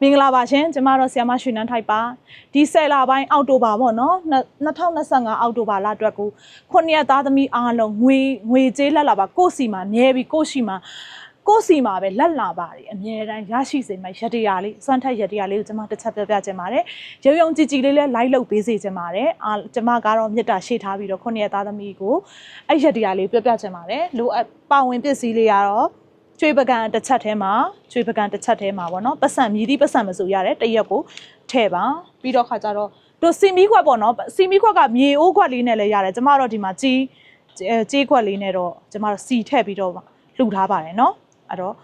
မင်္ဂလာပါရှင်ကျမတို့ဆီယမရွှေနန်းထိုက်ပါဒီ10လပိုင်းအောက်တိုဘာပေါ့နော်2025အောက်တိုဘာလအတွက်ကို9ရက်သားသမီးအားလုံးငွေကြေးလက်လာပါကိုစီမှာမြဲပြီးကိုစီမှာပဲလက်လာပါတယ်အမြဲတမ်းရရှိစေမယ့်ရတရားလေးစွမ်းထက်ရတရားလေးကိုကျမတစ်ချက်ပြောပြချင်ပါတယ်ရုံကြည်ကြည်လေးလဲ live လုပ်ပေးစေချင်ပါတယ်ကျမကတော့မြတ်တာရှေ့ထားပြီးတော့9ရက်သားသမီးကိုအဲ့ရတရားလေးပြောပြချင်ပါတယ်လိုအပ်ပါဝင်ပစ္စည်းလေးကတော့ကျွေးပကံတစ်ချက်ထဲမှာပေါ့နော်ပတ်စံမြည်သည့်ပတ်စံမဆိုရတယ်တရက်ကိုထည့်ပါပြီးတော့ခါကြတော့တို့စီမီခွက်ပေါ့နော်စီမီခွက်ကမြေအိုးခွက်လေးနဲ့လည်းရတယ်ကျမတို့ဒီမှာကြီးခွက်လေးနဲ့တော့ကျမတို့စီထည့်ပြီးတော့လှူထားပါတယ်နော်အဲ့တော့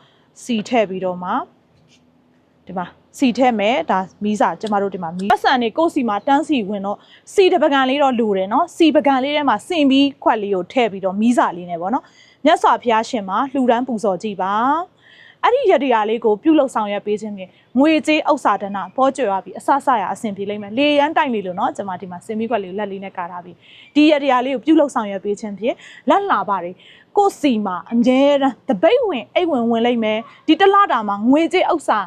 စီထည့်ပြီးတော့မှဒီမှာစီထည့်မယ်ဒါမီးစာကျမတို့ဒီမှာပတ်စံနေကိုယ်စီမှာတန်းစီဝင်တော့စီတပကံလေးတော့လှူတယ်နော်စီပကံလေးထဲမှာစင်ပြီးခွက်လေးကိုထည့်ပြီးတော့မီးစာလေးနဲ့ပေါ့နော်မြတ်စွာဘုရားရှင်မှာလှူဒန်းပူဇော်ကြည့်ပါအဲ့ဒီရတရားလေးကိုပြုလုပ်ဆောင်ရွက်ပေးခြင်းဖြင့်ငွေကြေးဥစ္စာဒနာပေါ်ကျွယ်သွားပြီးအဆဆရအဆင်ပြေလိမ့်မယ်လေရန်တိုင်လေးလို့နော်ကျွန်မဒီမှာစင်ပြီးခွက်လေးကိုလက်လေးနဲ့ကာထားပြီးဒီရတရားလေးကိုပြုလုပ်ဆောင်ရွက်ပေးခြင်းဖြင့်လက်လာပါတယ်ကိုစီမှာအမြဲတမ်းတပိတ်ဝင်အိတ်ဝင်လိမ့်မယ်ဒီတလားတာမှာငွေကြေးဥစ္စာ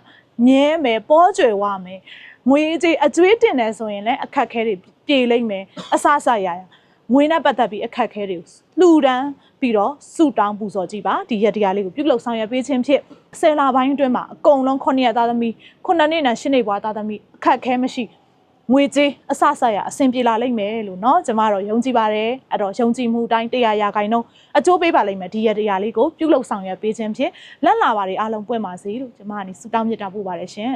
မြဲမယ်ပေါ်ကျွယ်သွားမယ်ငွေကြေးအကျွေးတင်တယ်ဆိုရင်လည်းအခက်ခဲတွေပြေလိမ့်မယ်အဆဆရငွေနဲ့ပတ်သက်ပြီးအခက်ခဲတွေကိုလှူဒန်းပြီးတော့စုတောင်းပူဇော်ကြည့်ပါဒီရက်တရားလေးကိုပြုလုပ်ဆောင်ရွက်ပေးခြင်းဖြင့်10လပိုင်းအတွင်းမှာအကုန်လုံး9ရက်သားသမီး9နှစ်နဲ့10နှစ်ဘွားသားသမီးအခက်ခဲမရှိငွေကြေးအဆဆရအဆင်ပြေလာလိမ့်မယ်လို့เนาะကျမတို့ယုံကြည်ပါတယ်အဲ့တော့ယုံကြည်မှုတိုင်း100ရာခိုင်နှုန်းအကျိုးပေးပါလိမ့်မယ်ဒီရက်တရားလေးကိုပြုလုပ်ဆောင်ရွက်ပေးခြင်းဖြင့်လက်လာပါတွေအားလုံးပွင့်ပါစေလို့ကျမကနေဆုတောင်းမြတ်တာပို့ပါတယ်ရှင်